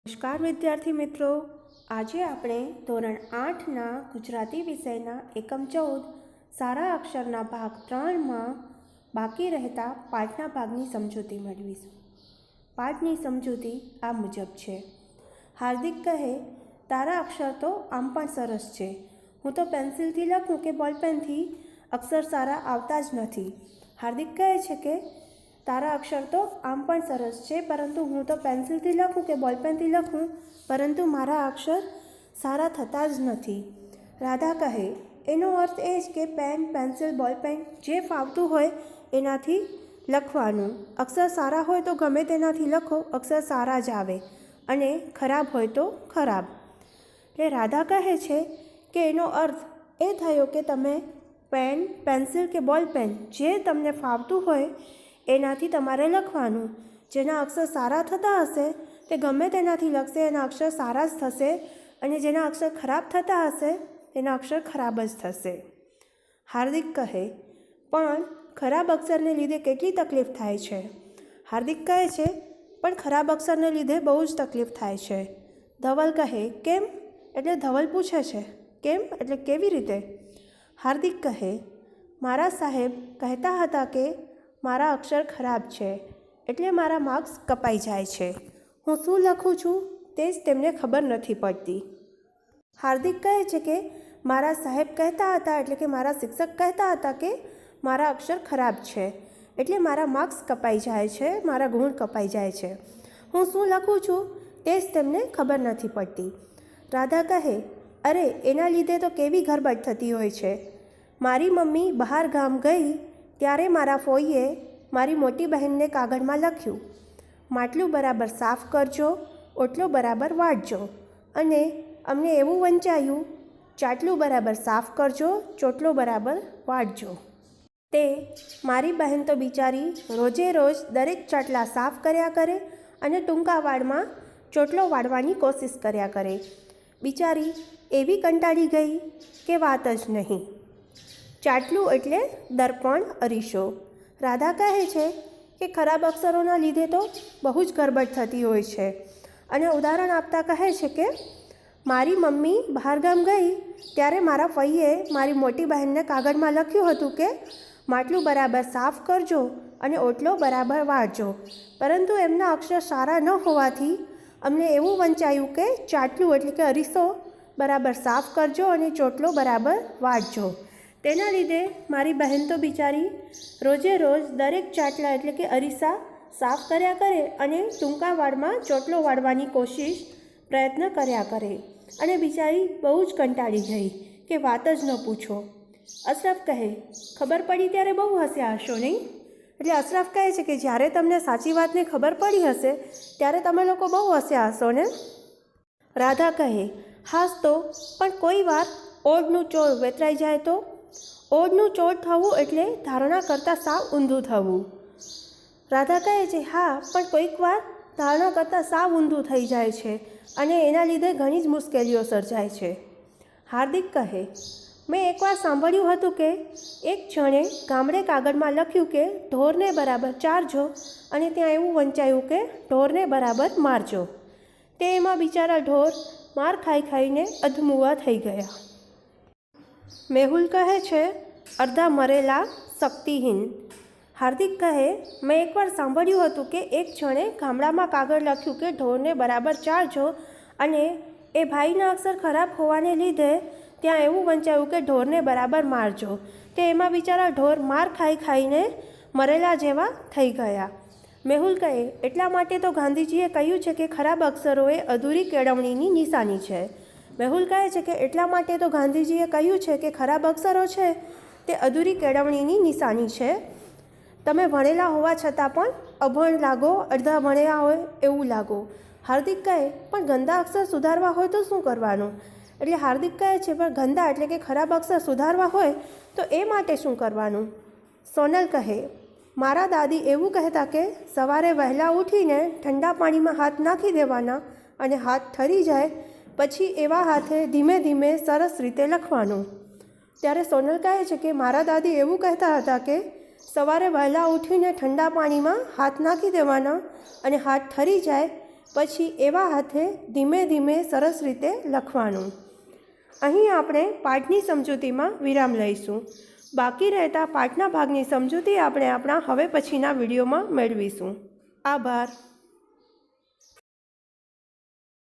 નમસ્કાર વિદ્યાર્થી મિત્રો, આજે આપણે ધોરણ 8ના ગુજરાતી વિષયના એકમ 14 સારા અક્ષરના ભાગ 3માં બાકી રહેતા પાઠના ભાગની સમજૂતી મેળવીશું. પાઠની સમજૂતી આ મુજબ છે. હાર્દિક કહે, તારા અક્ષર તો આમ પણ સરસ છે. હું તો પેન્સિલથી લખું કે બોલપેનથી અક્ષર સારા આવતા જ નથી. હાર્દિક કહે છે કે તારા અક્ષર તો આમ પણ સરસ છે, પરંતુ હું તો પેન્સિલથી લખું કે બોલપેનથી લખું, પરંતુ મારા અક્ષર સારા થતા જ નથી. રાધા કહે, એનો અર્થ એ જ કે પેન, પેન્સિલ, બોલપેન જે ફાવતું હોય એનાથી લખવાનું. અક્ષર સારા હોય તો ગમે તેનાથી લખો, અક્ષર સારા જ આવે, અને ખરાબ હોય તો ખરાબ. એટલે રાધા કહે છે કે એનો અર્થ એ થયો કે તમે પેન, પેન્સિલ કે બોલપેન જે તમને ફાવતું હોય એનાથી તમારે લખવાનું. જેના અક્ષર સારા થતા હશે તે ગમે તેનાથી લખશે, એના અક્ષર સારા જ થશે, અને જેના અક્ષર ખરાબ થતા હશે તેના અક્ષર ખરાબ જ થશે. હાર્દિક કહે, પણ ખરાબ અક્ષરને લીધે કેટલી તકલીફ થાય છે? હાર્દિક કહે છે, પણ ખરાબ અક્ષરને લીધે બહુ જ તકલીફ થાય છે. ધવલ કહે, કેમ? એટલે ધવલ પૂછે છે, કેમ એટલે કેવી રીતે? હાર્દિક કહે, મારા સાહેબ કહેતા હતા કે મારા અક્ષર ખરાબ છે, એટલે મારા માર્ક્સ કપાઈ જાય છે. હું શું લખું છું તે જ તેમને ખબર નથી પડતી. હાર્દિક કહે છે કે મારા સાહેબ કહેતા હતા, એટલે કે મારા શિક્ષક કહેતા હતા કે મારા અક્ષર ખરાબ છે, એટલે મારા માર્ક્સ કપાઈ જાય છે, મારા ગુણ કપાઈ જાય છે. હું શું લખું છું તે જ તેમને ખબર નથી પડતી. રાધા કહે, અરે એના લીધે તો કેવી ગરબડ થતી હોય છે. મારી મમ્મી બહાર ગામ ગઈ ત્યારે મારા ફોઈએ મારી મોટી બહેનને કાગળમાં લખ્યું, માટલું બરાબર સાફ કરજો, ઓટલો બરાબર વાટજો. અને અમને એવું વંચાયું, ચાટલું બરાબર સાફ કરજો, ચોટલો બરાબર વાટજો. તે મારી બહેન તો બિચારી રોજે રોજ દરેક ચાટલા સાફ કર્યા કરે અને ટૂંકા વાળમાં ચોટલો વાળવાની કોશિશ કર્યા કરે. બિચારી એવી કંટાળી ગઈ કે વાત જ નહીં. ચાટલું એટલે દર્પણ, અરીસો. રાધા કહે છે કે ખરાબ અક્ષરોના લીધે તો બહુ જ ગરબડ થતી હોય છે, અને ઉદાહરણ આપતા કહે છે કે મારી મમ્મી બહારગામ ગઈ ત્યારે મારા ફઈએ મારી મોટી બહેનને કાગળમાં લખ્યું હતું કે માટલું બરાબર સાફ કરજો અને ઓટલો બરાબર વાળજો, પરંતુ એમના અક્ષર સારા ન હોવાથી અમને એવું વંચાયું કે ચાટલું એટલે કે અરીસો બરાબર સાફ કરજો અને ચોટલો બરાબર વાળજો. તેના લીધે મારી બહેન તો બિચારી રોજે રોજ દરેક ચાટલા એટલે કે અરીસા સાફ કર્યા કરે અને ટૂંકા વાળમાં ચોટલો વાળવાની પ્રયત્ન કર્યા કરે, અને બિચારી બહુ જ કંટાળી ગઈ કે વાત જ ન પૂછો. અશરફ કહે, ખબર પડી ત્યારે બહુ હસ્યા હશો નહીં? એટલે અશરફ કહે છે કે જ્યારે તમને સાચી વાતની ખબર પડી હશે ત્યારે તમે લોકો બહુ હસ્યા હશો ને? રાધા કહે, હાસ તો, પણ કોઈ વાર ઓળનું ચોળ વેતરાઈ જાય તો? ઓળનું ચોળ થવું એટલે ધારણા કરતાં સાવ ઊંધું થવું. રાધા કહે છે, હા, પણ કોઈક વાર ધારણા કરતાં સાવ ઊંધું થઈ જાય છે, અને એના લીધે ઘણી જ મુશ્કેલીઓ સર્જાય છે. હાર્દિક કહે, મેં એકવાર સાંભળ્યું હતું કે એક જણે ગામડે કાગળમાં લખ્યું કે ઢોરને બરાબર ચારજો, અને ત્યાં એવું વંચાયું કે ઢોરને બરાબર મારજો. તે એમાં બિચારા ઢોર માર ખાઈ ખાઈને અધમુવા થઈ ગયા. મેહુલ કહે છે, અડધા મરેલા શક્તિહીન. હાર્દિક કહે, મેં એકવાર સાંભળ્યું હતું કે એક જણે ગામડામાં કાગળ લખ્યું કે ઢોરને બરાબર ચારજો, અને એ ભાઈના અક્ષર ખરાબ હોવાને લીધે ત્યાં એવું વંચાયું કે ઢોરને બરાબર મારજો. તે એમાં બિચારા ઢોર માર ખાઈ ખાઈને મરેલા જેવા થઈ ગયા. મેહુલ કહે, એટલા માટે તો ગાંધીજીએ કહ્યું છે કે ખરાબ અક્ષરો એ અધૂરી કેળવણીની નિશાની છે. મેહુલ કહે છે કે એટલા માટે તો ગાંધીજીએ કહ્યું છે કે ખરાબ અક્ષરો છે તે અધૂરી કેળવણીની નિશાની છે. તમે ભણેલા હોવા છતાં પણ અભણ લાગો, અડધા ભણ્યા હોય એવું લાગો. હાર્દિક કહે, પણ ગંદા અક્ષર સુધારવા હોય તો શું કરવાનું? એટલે હાર્દિક કહે છે, પણ ગંદા એટલે કે ખરાબ અક્ષર સુધારવા હોય તો એ માટે શું કરવાનું? સોનલ કહે, મારા દાદી એવું કહેતા કે સવારે વહેલા ઉઠીને ઠંડા પાણીમાં હાથ નાખી દેવાના, અને હાથ ઠરી જાય પછી એવા હાથે ધીમે ધીમે સરસ રીતે લખવાનું. ત્યારે સોનલ કહે છે કે મારા દાદી એવું કહેતા હતા કે સવારે વહેલા ઉઠીને ઠંડા પાણીમાં હાથ નાખી દેવાના, અને હાથ ઠરી જાય પછી એવા હાથે ધીમે ધીમે સરસ રીતે લખવાનું. અહીં આપણે પાઠની સમજૂતીમાં વિરામ લઈશું. બાકી રહેતા પાઠના ભાગની સમજૂતી આપણે આપણા હવે પછીના વિડીયોમાં મેળવીશું. આભાર.